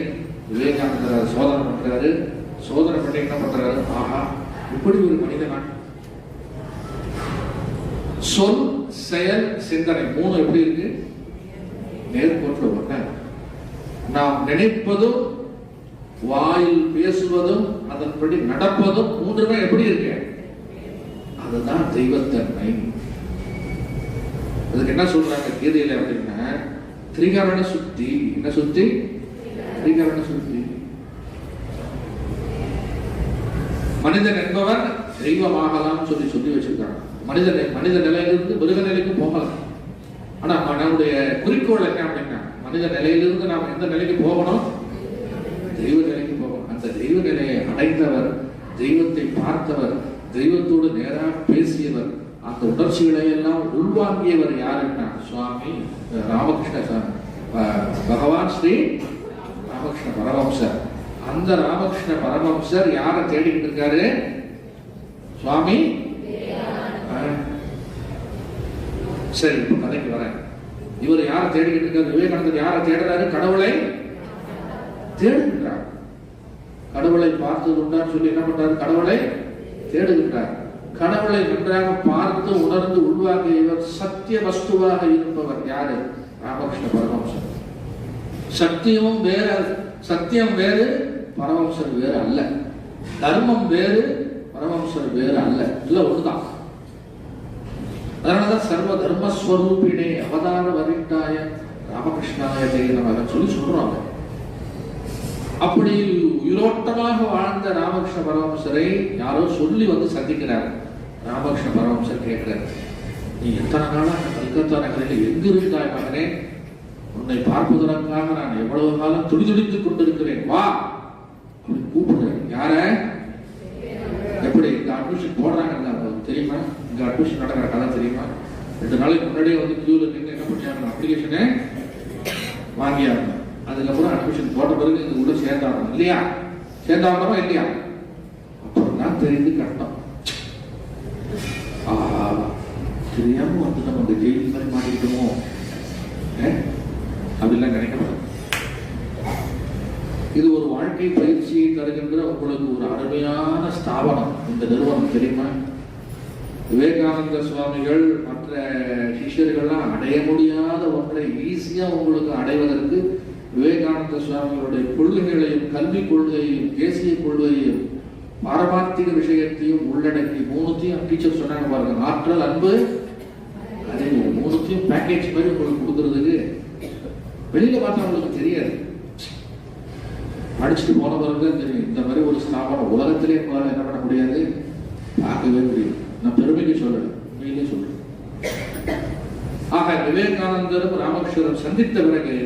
விவேகானந்தர் சோதனை பண்றாரு. சோதனை பண்ணி என்ன பண்றாரு, ஆஹா இப்படி ஒரு மனிதனா, சொல் செயல் சிந்தனை 3 எப்படி இருக்கு, நேர்கோட்டில் ஒண்ண. நாம் நினைப்பதும் வாயில் பேசுவதும் அதன்படி நடப்பதும் 3மே எப்படி இருக்கு, அதுதான் தெய்வத்தன்மை. அதுக்கு என்ன சொல்றாங்க கீதையில அப்படின்னா, திரிகரண சுத்தி. என்ன சுத்தி? திரிகரண சுத்தி. மனிதன் என்பவர் தெய்வமாகலாம் சொல்லி வச்சிருக்காங்க. மனித நிலையிலிருந்து மிருக நிலைக்கு போகலாம். ஆனா நம்முடைய குறிக்கோள் என்ன அப்படின்னா, மனித நிலையிலிருந்து நாம் எந்த நிலைக்கு போகணும், தெய்வ நிலைக்கு போகணும். அந்த தெய்வ நிலையை அடைந்தவர், தெய்வத்தை பார்த்தவர், தெய்வத்தோடு நேராக பேசியவர், அந்த உணர்ச்சிகளை எல்லாம் உள்வாங்கியவர் யாருன்னா சுவாமி ராமகிருஷ்ண பகவான் ஸ்ரீ ராமகிருஷ்ண பரமஹம்சர். அந்த ராமகிருஷ்ண பரமஹம்சர் யாரை தேடிக்கிட்டு இருக்காரு, சுவாமி. சரி, இப்ப கதைக்கு வரேன். இவர் யாரை தேடிக்கிட்டு இருக்காரு, விவேகானந்தர் யாரை தேடுறாரு, கடவுளை தேடுகின்றார். கடவுளை பார்த்தது உண்டான்னு சொல்லி என்ன பண்றாரு, கடவுளை தேடுகின்றார். கடவுளை நன்றாக பார்த்து உணர்ந்து உள்வாங்கியவர், சத்திய வஸ்துவாக இருப்பவர் யாரு, ராமகிருஷ்ண பரமஹம்சர். சத்தியமும் வேறு, சத்தியம் வேறு, பரமஹம்சர் வேறு அல்ல. தர்மம் வேறு, பரமஹம்சர் வேறு அல்ல. இல்ல ஒண்ணுதான். அதனாலதான் சர்வ தர்மஸ்வரூபிணே அவதார வரிட்டாய ராமகிருஷ்ணாய நமக சொல்லி சொல்றாங்க. அப்படி உயிரோட்டமாக வாழ்ந்த ராமகிருஷ்ண பரமஹம்சரை யாரோ சொல்லி வந்து சந்திக்கிறார். ராமகிருஷ்ண பரமஹம்சர் கேட்கிறார், நீ எத்தனை நாளா கல்கத்தா நகரில் எங்கிருந்தாய் மகனே? உன்னை பார்ப்பதற்காக நான் எவ்வளவு காலம் துடிதுடித்துக் கொண்டிருக்கிறேன், வா அப்படி கூப்பிடுறேன். யார? எப்படி இந்த அட்மிஷன் போடுறாங்க தெரியுமா? இந்த அட்மிஷன் நடக்கிற கதை தெரியுமா? 2 நாளைக்கு முன்னாடியே வந்து கியூல நின்று என்ன பண்ணியாங்க, அப்ளிகேஷனை வாங்கியாங்க. அதுக்கப்புறம் அட்மிஷன் போட்ட பிறகு இது உள்ள சேர்ந்தாகணும் இல்லையா? சேர்ந்தாகணுமா இல்லையா? அப்புறம் தான் தெரிந்து கட்டணும். ஆஹா, தெரியாம வந்து நம்ம இந்த ஜெயில் மாதிரி மாட்டிக்கிட்டோமோ அப்படிலாம் நினைக்கணும். இது ஒரு வாழ்க்கை பயிற்சியை தருகின்ற உங்களுக்கு ஒரு அருமையான ஸ்தாபனம் இந்த நிறுவனம், தெரியுமா? விவேகானந்த சுவாமிகள் மற்ற சிஷ்யர்கள்லாம் அடைய முடியாத ஒன்றை ஈஸியா உங்களுக்கு அடைவதற்கு விவேகானந்த சுவாமிகளுடைய கொள்கைகளையும், கல்வி கொள்கையையும், தேசிய கொள்கையையும், பாரமார்த்திக விஷயத்தையும் உள்ளடக்கி 3த்தையும் டீச்சர் சொன்னாங்க பாருங்க, ஆற்றல், அன்பு, அறிவு 3த்தையும் பேக்கேஜ் மாதிரி உங்களுக்கு கொடுக்கறதுக்கு வெளியில பார்த்தா உங்களுக்கு தெரியாது. படிச்சுட்டு போன பிறகு தெரியும், இந்த மாதிரி ஒரு ஸ்தாபனம் உலகத்திலே உங்களால் என்ன பண்ண முடியாது, பார்க்கவே முடியும். நான் பெருமைக்கு சொல்லல, உண்மையிலே சொல்றேன். ஆக விவேகானந்தரும் ராமகிருஷ்ணரும் சந்தித்த பிறகு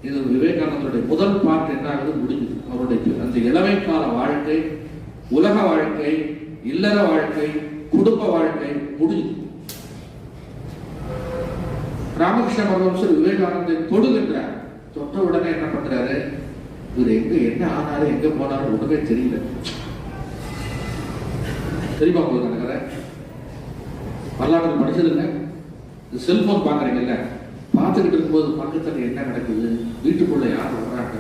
இது விவேகானந்தருடைய முதல் பார்ட் என்ன ஆகுது, முடிஞ்சது. அவருடைய அந்த இளமை கால வாழ்க்கை, உலக வாழ்க்கை, இல்லற வாழ்க்கை, குடும்ப வாழ்க்கை முடிஞ்சது. ராமகிருஷ்ண பரமஹம்சர் விவேகானந்தரை தொடுகின்றார். தொட்ட உடனே என்ன பண்றாரு, இவர் எங்க என்ன ஆனாரு, எங்க போனாரு ஒண்ணுமே தெரியல. தெரியுமா உங்களுக்கு அந்த கதை? வரலாறு படிச்சதுங்க. செல்போன் பாக்குறீங்கல்ல, பார்த்துக்கிட்டு இருக்கும்போது பக்கத்துல என்ன நடக்குது, வீட்டுக்குள்ள யார் வர்றாங்க,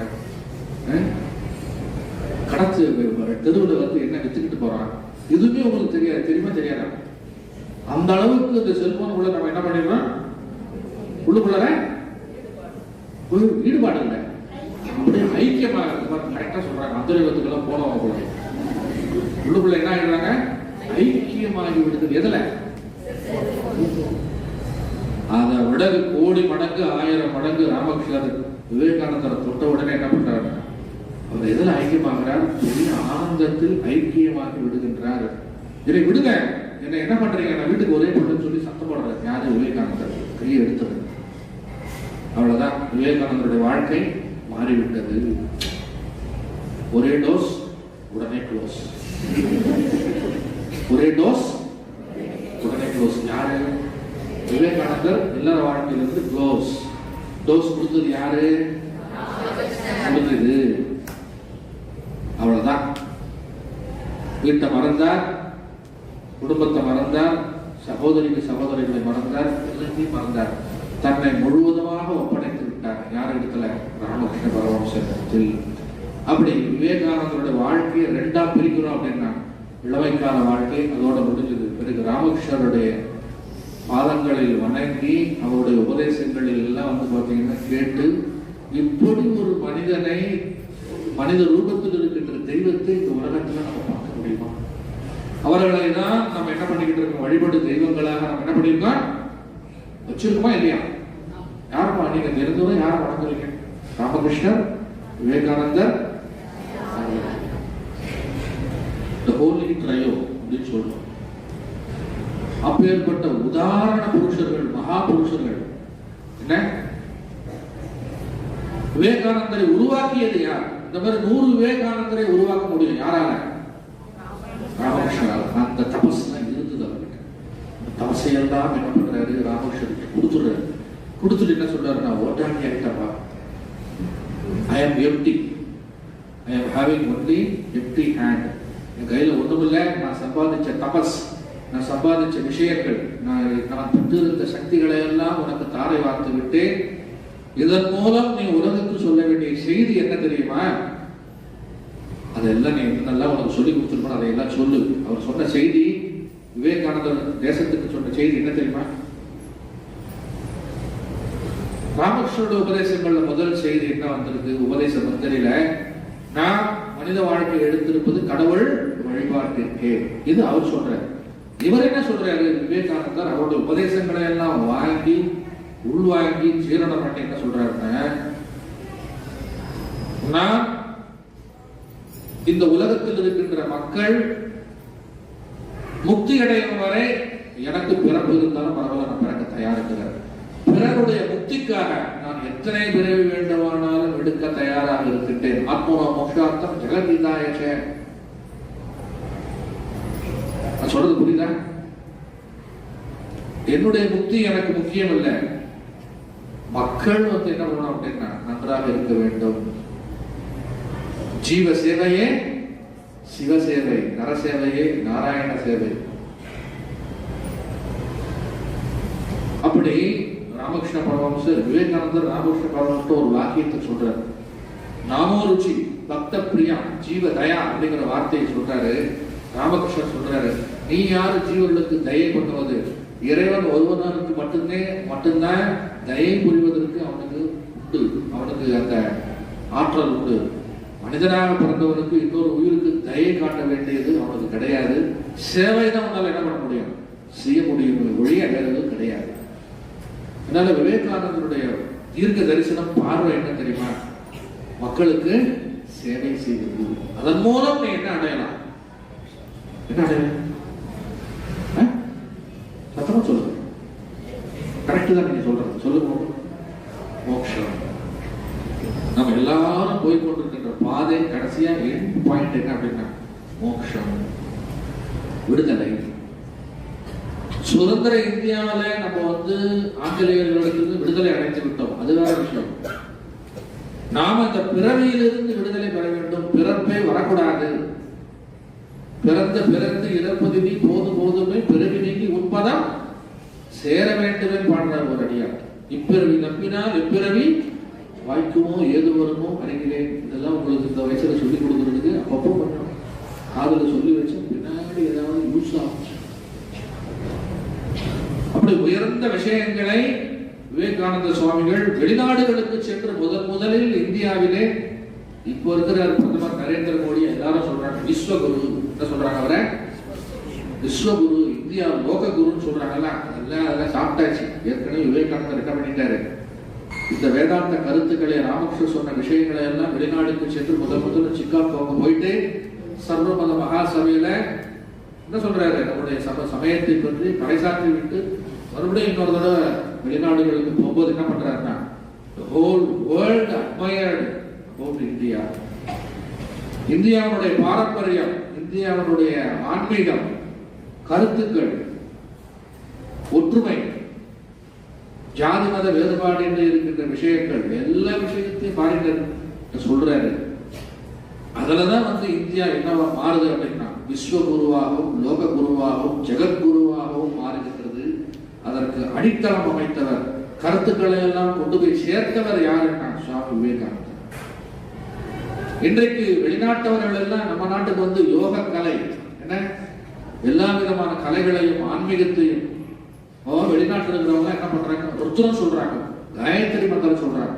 கடத்து தெருவில் வந்து என்ன வித்துக்கிட்டு போறான், எதுவுமே உங்களுக்கு தெரியாது. தெரியுமா தெரியாதா? அந்த அளவுக்கு இந்த செல்போன் உள்ள நம்ம என்ன பண்ணிடுறோம், உள்ளுக்குள்ள ஈடுபாடு இல்லை, அப்படியே ஐக்கியமாக கரெக்டா சொல்றாங்க. அந்தரங்கத்துக்கெல்லாம் போனவங்க போல உள்ளுக்குள்ள என்ன ஆகிடுறாங்க, ஐக்கியமாகி விடுது. எதுல? அத விட கோடி மடங்கு 1000 மடங்கு ராமகிருஷ்ணர் விவேகானந்தரை தொட்ட உடனே என்ன பண்றாரு? அவர் எதில் ஐக்கியமாகிறார்? பெரிய ஆனந்தத்தில் ஐக்கியமாகி விடுகின்றார். இதை விடுங்க, என்ன என்ன பண்றீங்க, நான் வீட்டுக்கு ஒரே பொண்ணு சொல்லி சத்தம் போடுறாரு. யாரு? விவேகானந்தர். கையை எடுத்தது. அவ்வளவுதான், விவேகானந்தருடைய வாழ்க்கை மாறிவிட்டது. ஒரே டோஸ் உடனே க்ளோஸ். ஒரே டோஸ் உடனே க்ளோஸ். யாரு? விவேகானந்தர் இல்லற வாழ்க்கையிலிருந்து க்ளோஸ். டோஸ் கொடுத்தது யாரு? கொடுத்தது. அவ்வளவுதான். வீட்டை மறந்தார், குடும்பத்தை மறந்தார், சகோதரிகளை மறந்தார், எல்லாத்தையும் மறந்தார். தன்னை முழுவதுமாக ஒப்படைத்து விட்டார். யார் இடத்துல? ராமகிருஷ்ண பரமஹம்சத்தில். அப்படி விவேகானந்தருடைய வாழ்க்கையை 2ஆ பிரிக்கிறோம் அப்படின்னா, இளமைக்கால வாழ்க்கை அதோட முடிஞ்சது. பிறகு ராமகிருஷ்ணருடைய பாதங்களில் வணங்கி அவருடைய உபதேசங்களில் எல்லாம் வந்து பார்த்தீங்கன்னா கேட்டு, இப்படி ஒரு மனிதனை, மனித ரூபத்தில் இருக்கின்ற தெய்வத்தை இந்த உலகத்துல நம்ம பார்க்க முடியுமா? அவர்களை தான் நம்ம என்ன பண்ணிக்கிட்டு இருக்கோம்? வழிபடு தெய்வங்களாக நம்ம என்ன பண்ணிருக்கோம்? வச்சிருக்கோமா இல்லையா? யாருமா நீங்க தெரிஞ்சவங்க யாரை வணங்குறீங்க? ராமகிருஷ்ணர், விவேகானந்தர், the holy trio அப்படின்னு சொல்றோம். அப்பேற்பட்ட உதாரண புருஷர்கள், மகா புருஷர்கள். என்ன? விவேகானந்தரை உருவாக்கியது யார்? இந்த மாதிரி 100 விவேகானந்தரை உருவாக்க முடியும். யாரால? ராமகிருஷ்ணரால். அந்த தபஸ் தான் இருந்தது அவர்கிட்ட. தபசையெல்லாம் என்ன பண்றாரு? ராமகிருஷ்ணருக்கு கொடுத்துடுறாரு. கொடுத்துட்டு என்ன சொல்றாரு? நான் ஓட்டாண்டி ஆகிட்டப்பா. I am empty. I am having only empty hand. என் கையில ஒன்றுமில்லை. நான் சம்பாதிச்ச தபஸ், நான் சம்பாதிச்ச விஷயங்கள், நான் பெற்றிருந்த சக்திகளை எல்லாம் உனக்கு தாரை வார்த்து விட்டு, இதன் மூலம் நீ உலகத்துக்கு சொல்ல வேண்டிய செய்தி என்ன தெரியுமா? அதெல்லாம் நீ நல்லா உனக்கு சொல்லி கொடுத்துருக்கணும். அதையெல்லாம் சொல்லு. அவர் சொன்ன செய்தி, விவேகானந்தர் தேசத்துக்கு சொன்ன செய்தி என்ன தெரியுமா? ராமகிருஷ்ணருடைய உபதேசங்கள்ல முதல் செய்தி என்ன வந்திருக்கு? உபதேச மந்திரில, நான் மனித வாழ்க்கை எடுத்திருப்பது கடவுள் வழிபாட்டிற்கே. இது அவர் சொல்றாரு. இவர் என்ன சொல்றாரு? விவேகானந்தர் அவருடைய உபதேசங்களை எல்லாம் வாங்கி உள்வாங்கி ஜீரணம் பண்ணி என்ன சொல்றாருன்னா, நான் இந்த உலகத்தில் இருக்கின்ற மக்கள் முக்தி அடையும் வரை எனக்கு பிறப்பு இருந்தாலும் பரவாயில்ல, நான் பிறக்க தயாரிக்கிறார். பிறருடைய முக்திக்காக நான் எத்தனை பிறவி வேண்டுமானாலும் எடுக்க தயாராக இருக்கின்றேன். ஆத்மனோ மோக்ஷார்த்தம் ஜெகதீதாயச. நான் சொல்றது புரியுதா? என்னுடைய முக்தி எனக்கு முக்கியம் இல்லை. மக்கள் வந்து என்ன பண்ணணும் அப்படின்னா, நன்றாக இருக்க வேண்டும். ஜீவ சேவையே சிவசேவை, நரசேவையே நாராயண சேவை. அப்படி ராமகிருஷ்ண பரமஹம்சர், விவேகானந்தர் ராமகிருஷ்ண பரமஹம்சர் ஒரு வாக்கியத்தை சொல்றாரு. நாமோ ருச்சி பக்த பிரியா ஜீவ தயா அப்படிங்கிற வார்த்தையை சொல்றாரு. ராமகிருஷ்ணர் சொல்றாரு, நீ யாரு ஜீவர்களுக்கு தயை பண்ணுவது? இறைவன் ஒருவனுக்கு மட்டும்தான் தயை புரிவதற்கு அவனுக்கு உண்டு, அவனுக்கு அந்த ஆற்றல் உண்டு. மனிதனாக பிறந்தவனுக்கு இன்னொரு உயிருக்கு தயை காட்ட வேண்டியது அவனுக்கு கிடையாது. சேவை தான் உன்னால என்ன பண்ண முடியும்? செய்ய முடியும், ஒழிய வேறு எதுவும் கிடையாது. அதனால விவேகானந்தருடைய தீர்க்க தரிசனம் பார்வை என்ன தெரியுமா? மக்களுக்கு சேவை செய்வது. அதன் மூலம் நீ என்ன அடையலாம்? என்ன அடையலாம்? சத்தமா சொல்லுங்க. கரெக்ட் தான் நீங்க சொல்றது. சொல்லுங்க. மோட்சம். நம்ம எல்லாரும் போய் கொண்டிருக்கின்ற பாதை கடைசியா எண்ட் பாயிண்ட் என்ன அப்படின்னா மோட்சம், விடுதலை. சுதந்திர இந்தியாவில நம்ம வந்து ஆங்கிலேயர்களிடத்திலிருந்து விடுதலை அடைந்து விட்டோம், அது வேற விஷயம். நாம இந்த பிறவியிலிருந்து விடுதலை பெற வேண்டும். பிறப்பே வரக்கூடாது. பிறந்து இறப்பது நீ போதுமே பிறவி நீங்கி உட்பதம் சேர வேண்டுமே பாடுறார் ஒரு அடியார். இப்பிறவி நம்பினால் எப்பிறவி வாய்க்குமோ ஏது வருமோ அறிகிறேன். இதெல்லாம் உங்களுக்கு இந்த வயசுல சொல்லிக் கொடுக்கறதுக்கு அப்பப்போ பண்ணணும். காதல சொல்லி வச்சு பின்னாடி ஏதாவது யூஸ் ஆகும். அப்படி உயர்ந்த விஷயங்களை விவேகானந்த சுவாமிகள் வெளிநாடுகளுக்கு சென்று முதலில் இந்தியாவிலே இப்போ இருக்கிற பிரதமர் நரேந்திர மோடி எல்லாரும் சொல்றாங்க விஸ்வகுரு. என்ன சொல்றாங்க? அவரை விஸ்வகுரு, இந்தியா லோக குருன்னு சொல்றாங்கல்ல. அதெல்லாம் சாப்பிட்டாச்சு. ஏற்கனவே விவேகானந்தர் என்ன பண்ணிட்டாரு, இந்த வேதாந்த கருத்துக்களை ராமகிருஷ்ணர் சொன்ன விஷயங்களை எல்லாம் வெளிநாடுக்கு சென்று முதல்ல சிக்காகோவுக்கு போயிட்டு சர்வமத மகாசபையில என்ன சொல்றாரு, நம்முடைய சமயத்தை பற்றி பறைசாற்றி விட்டு மறுபடியும் இன்னொரு தடவை வெளிநாடுகளுக்கு போகும்போது என்ன பண்றாருன்னா, the whole world admired about India. இந்தியாவுடைய பாரம்பரியம், இந்தியாவுடைய ஆன்மீகம், கருத்துக்கள், ஒற்றுமை, ஜாதி மத வேறுபாடு என்று இருக்கின்ற விஷயங்கள் எல்லா விஷயத்தையும் பாருங்க சொல்றாரு. அதுலதான் இந்தியா என்னவா மாறுது அப்படின்னா விஸ்வ குருவாகவும் லோக குருவாகவும் ஜெகத்குருவாகவும் மாறுகின்றது. அதற்கு அடித்தளம் அமைத்தவர், கருத்துக்களை எல்லாம் கொண்டு போய் சேர்த்தவர் யாருன்னா சுவாமி விவேகானந்தர். இன்றைக்கு வெளிநாட்டவர்கள் எல்லாம் நம்ம நாட்டுக்கு யோக கலை என்ன எல்லா விதமான கலைகளையும் ஆன்மீகத்தையும் வெளிநாட்டில் இருக்கிறவங்க என்ன பண்றாங்க, ருத்ரம் சொல்றாங்க, காயத்ரி மந்திரம் சொல்றாங்க,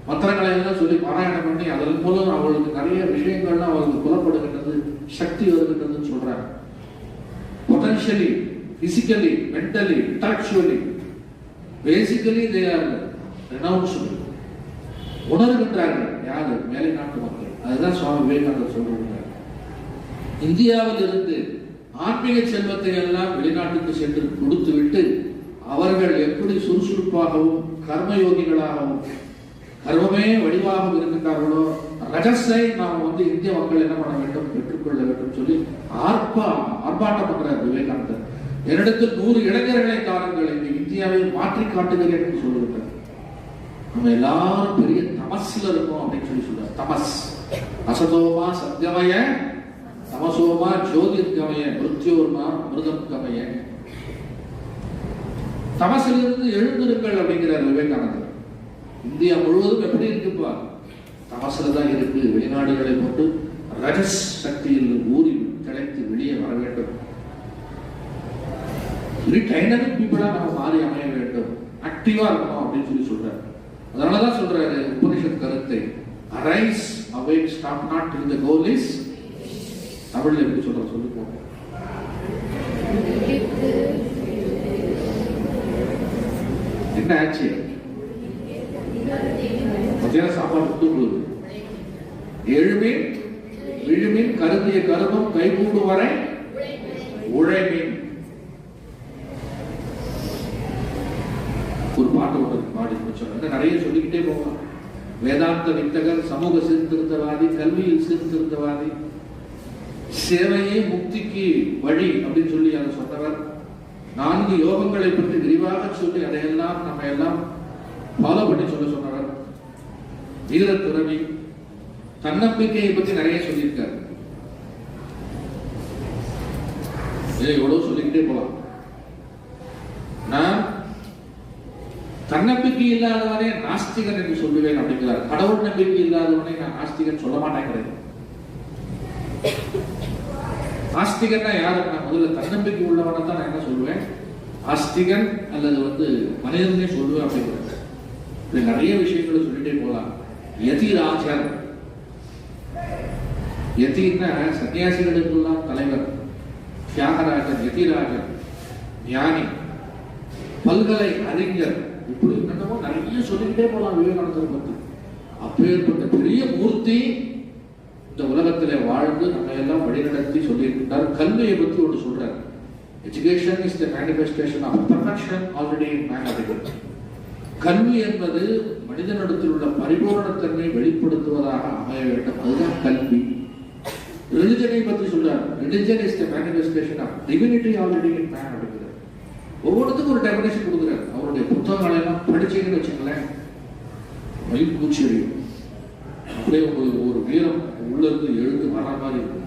மந்திரங்களை எல்லாம் சொல்லி பாராயணம் பண்ணி அதன் மூலம் அவங்களுக்கு நிறைய விஷயங்கள்லாம் அவங்களுக்கு புலப்படுகின்றது, சக்தி வருகின்றதுன்னு சொல்றாங்க. Potentially, physically, mentally, intellectually, basically they are renounced. உணர்கின்றார்கள் யாரு, மேலை நாட்டு மக்கள். அதுதான் சுவாமி விவேகானந்தர் சொல்றாங்க. இந்தியாவில் இருந்து ஆன்மீக செல்வத்தை எல்லாம் வெளிநாட்டுக்கு சென்று கொடுத்து விட்டு அவர்கள் எப்படி சுறுசுறுப்பாகவும் கர்மயோகிகளாகவும் கர்மமே வடிவாகவும் இருக்கின்றார்களோ ரஜஸை நாம் இந்திய மக்கள் என்ன பண்ண வேண்டும், பெற்றுக்கொள்ள வேண்டும் சொல்லி ஆர்ப்பாட்டம் பண்றார் விவேகானந்தர். என்னிடத்தில் 100 இளைஞர்களை தாருங்கள், இந்த இந்தியாவை மாற்றி காட்டுகிறேன் என்று சொல்லுகிறார். நம்ம எல்லாரும் பெரிய தமஸ்ல இருக்கோம் அப்படின்னு சொல்லி சொல்றார். தமஸ் அசதோமா சத்யமய தமசோமா ஜோதிர்கமய மிருத்யோர்மா அமிர்தம் கமய. தமசிலிருந்து எழுந்திருங்கள் அப்படிங்கிறார் விவேகானந்தர். இந்தியா முழுவதும் எப்படி இருக்குப்பா, தமசுல தான் இருக்கு. வெளிநாடுகளை போட்டு ரஜஸ் சக்தியில் ஊறி திளைத்து வெளியே வர வேண்டும். டைனமிக் பீப்புளா நம்ம மாறி அமைய வேண்டும், ஆக்டிவா இருக்கணும் அப்படின்னு சொல்லி சொல்றாரு. அதனாலதான் சொல்றாரு உபனிஷத் கருத்தை, arise awake stop not till the goal is. தமிழ்ல எப்படி சொல்ற சொல்லி போங்க. என்ன ஆச்சு, மத்தியான சாப்பாடு கொடுத்து எழுமீன் விழுமீன் கருதிய கருமம் கைகூடு வரை உழைமீன். ஒரு பாட்டு ஒன்று பாடி முடிச்சோம். நிறைய சொல்லிக்கிட்டே போகலாம். வேதாந்த வித்தகர், சமூக சீர்திருத்தவாதி, கல்வியில் சீர்திருத்தவாதி, சேவையே முக்திக்கு வழி அப்படின்னு சொல்லி அதை சொன்னவர். 4 யோகங்களை பற்றி விரிவாக சொல்லி அதையெல்லாம் நம்ம எல்லாம் ஃபாலோ பண்ணி சொன்னவர். வீர துறவி, தன்னம்பிக்கையை பற்றி நிறைய சொல்லியிருக்காரு. எவ்வளவு சொல்லிக்கிட்டே போலாம். நான் தன்னம்பிக்கை இல்லாதவனே நாஸ்திகன் என்று சொல்லுவேன் அப்படிங்கிறார். கடவுள் நம்பிக்கை இல்லாதவனே நான் நாஸ்திகன் சொல்ல மாட்டேங்கிறேன். ஆஸ்திகன்னா யாருன்னா முதல்ல தன்னம்பிக்கை உள்ளவனை தான் நான் என்ன சொல்லுவேன், ஆஸ்திகன் அல்லது மனிதனே சொல்லுவேன் அப்படிங்கிறது. இப்படி நிறைய விஷயங்களை சொல்லிட்டே போலாம். யதிராஜன், யதின்னா சன்னியாசிகளுக்கெல்லாம் தலைவர். தியாகராஜன், யதிராஜன், ஞானி, பல்கலை அறிஞர், இப்படி என்னமோ நிறைய சொல்லிக்கிட்டே போலாம் விவேகானந்தர் பற்றி. அப்பேற்பட்ட பெரிய மூர்த்தி இந்த உலகத்திலே வாழ்ந்து நம்ம எல்லாம் வழிநடத்தி சொல்லியிருக்கிறார். கல்வியை பற்றி ஒன்று சொல்றார். Education is the manifestation of perfection already in man அப்படிங்கிறது. கல்வி என்பது மனிதனிடத்தில் உள்ள பரிபூரணத்தன்மை வெளிப்படுத்துவதாக அமைய வேண்டும். அதுதான் கல்வி. ரிலிஜனை பற்றி சொல்றார். Religion is the manifestation of divinity already in man அப்படிங்கிறது. ஒவ்வொருத்துக்கும் ஒரு டெபினேஷன் கொடுக்குறாரு. அவருடைய புத்தகங்களை எல்லாம் படிச்சீங்கன்னு வச்சுங்களேன், மயில் பூச்செறியும் அப்படியே ஒரு வீரம் உள்ள இருந்து எழுந்து வர மாதிரி இருக்கும்.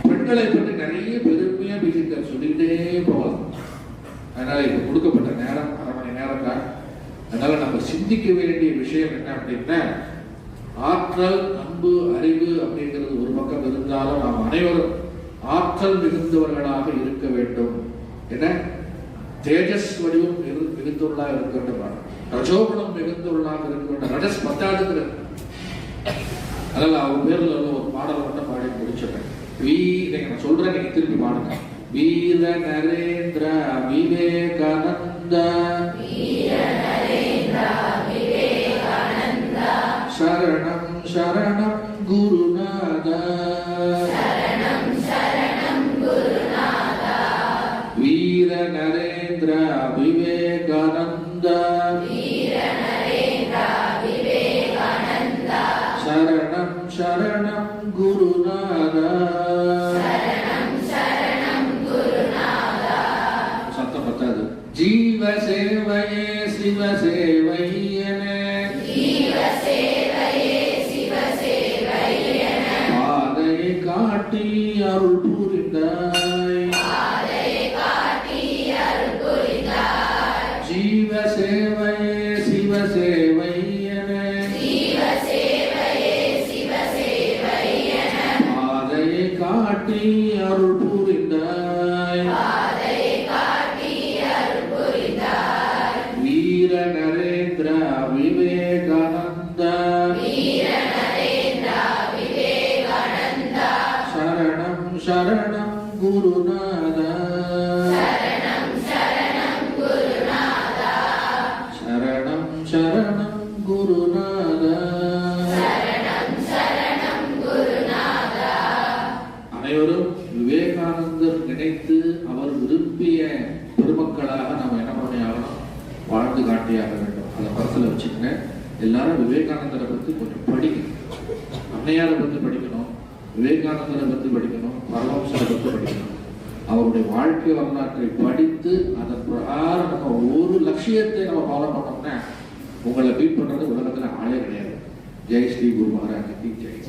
பெண்களை பற்றி நிறைய பெருமையா பேசியிருக்காரு, சொல்லிக்கிட்டே போகலாம். அதனால இப்ப கொடுக்கப்பட்ட நேரம் 1/2 மணி நேரம் தான். அதனால நம்ம சிந்திக்க வேண்டிய விஷயம் என்ன அப்படின்னா, ஆற்றல், அன்பு, அறிவு அப்படிங்கிறது ஒரு பக்கம் இருந்தாலும் நாம் அனைவரும் ஆற்றல் மிகுந்தவர்களாக இருக்க வேண்டும். என்ன தேஜஸ் வடிவம் மிகுந்துள்ளாக இருக்க வேண்டும், ரஜோகுணம் மிகுந்துள்ளாக இருக்க வேண்டும். ரஜஸ் பத்தாதுங்கிறது. அதனால அவர் பேர்ல ஒரு பாடல் மட்டும் பாடி முடிச்சிடுறேன். நான் சொல்றேன், நீங்க திருப்பி பாடுங்க. வீர நரேந்திர விவேகானந்த சரணம் சரணம் குருநாதா வீர நரேந்திர விவேகானந்தா சரணம் சரணம் குருநாதா சத்தம் பத்தாது. ஜீவ சேவையே சிவ சேவையனே பாதையை காட்டி அருள் புரிந்தாய். ஜீவ சேவையே சிவ சேவையனே பாதையை காட்டி அருள் புரிந்தாய். வீர நரேந்திர விவேகானந்தா சரணம் சரணம் குருநாதா சரணம் சரணம் குருநாதா. அனைவரும் விவேகானந்தர் நினைத்து அவர் விரும்பிய பெருமக்களாக நாம் என்ன பண்ணியாகணும், வாழ்ந்து காட்டியாக வேண்டும். அதை மனசில் வச்சுக்கங்க. எல்லாரும் விவேகானந்தரை பற்றி கொஞ்சம் படிக்கணும். அன்னையாரை பற்றி படிக்கணும், விவேகானந்தரை பற்றி படிக்கணும், பரமஹம்சரை பற்றி படிக்கணும். அவருடைய வாழ்க்கை வரலாற்றை படித்து அதன் பிரகாரம் நம்ம ஒரு லட்சியத்தை நம்ம ஃபாலோ பண்ணோம்னா உங்களை பீட் பண்றது உலகத்துல ஆளே கிடையாது. ஜெய் ஸ்ரீ குரு மகாராஜ் கி ஜெய்.